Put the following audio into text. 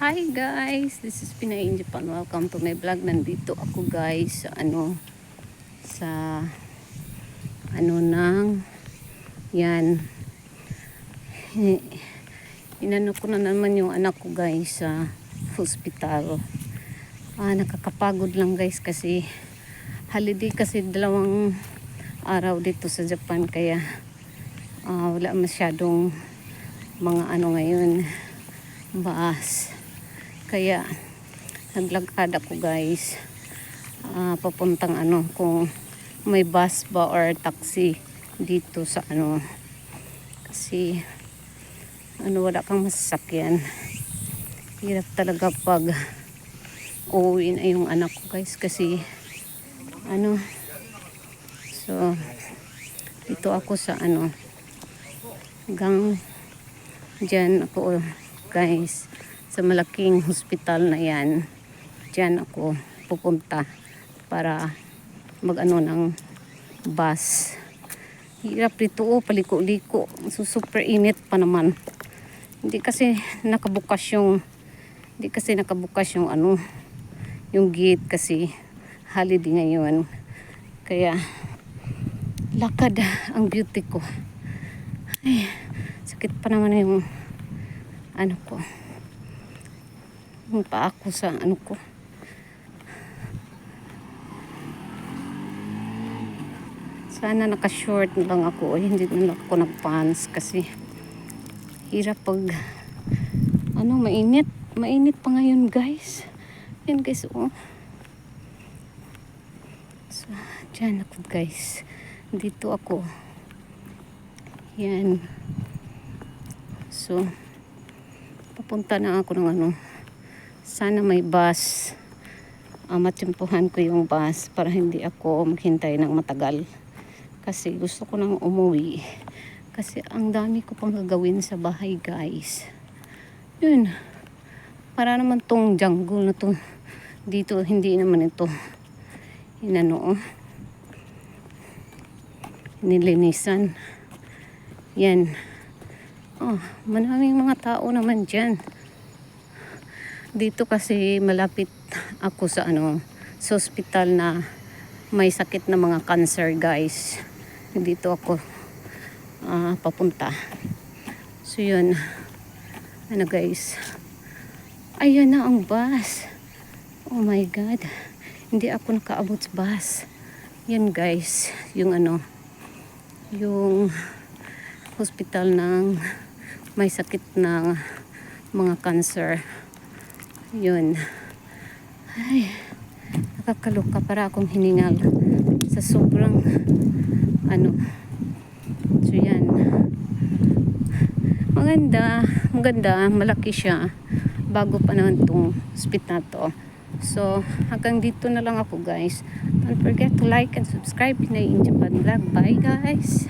Hi guys, this is Pinay in Japan. Welcome to my vlog. Nandito ako guys sa ng yan. Inano ko na naman yung anak ko guys sa hospital. Nakakapagod lang guys kasi holiday kasi 2 araw dito sa Japan kaya wala masyadong mga ngayon bus. Kaya naglakad ako guys papuntang kung may bus ba or taxi dito sa kasi wala kang masasakyan. Hirap talaga pag uuwi na yung anak ko guys kasi so dito ako sa gang dyan ako guys sa malaking hospital na yan. Dyan ako pupunta para ng bus. Hirap dito paliko-liko. So, super init pa naman. Hindi kasi nakabukas yung yung gate kasi holiday ngayon. Kaya lakad ang beauty ko. Ay, sakit pa naman yung ko. Yung paa ko sa ko. Sana naka-short na lang ako. Hindi na lang ako nag-pants kasi hirap pag mainit. Mainit pa ngayon guys. Yan guys So, dyan ako guys. Dito ako. Yan. So, papunta na ako ng sana may bus. Matsimpuhan ko yung bus para hindi ako maghintay ng matagal. Kasi gusto ko nang umuwi. Kasi ang dami ko pang gagawin sa bahay guys. Yun. Para naman tong jungle na to. Dito hindi naman ito. Nilinisan. Yan. Maraming mga tao naman dyan. Dito kasi malapit ako sa sa hospital na may sakit na mga cancer guys. Dito ako papunta. So yun. Guys. Ayan na ang bus. Oh my God. Hindi ako nakaabot sa bus. Yan guys. Yung yung hospital ng may sakit ng mga cancer. Yun. Ay, nakakaloka para akong hiningal sa sobrang so yan. Maganda, malaki siya. Bago pa naman tong hospital to. So, hanggang dito na lang ako guys. Don't forget to like and subscribe Pinay in Japan Vlog. Bye guys!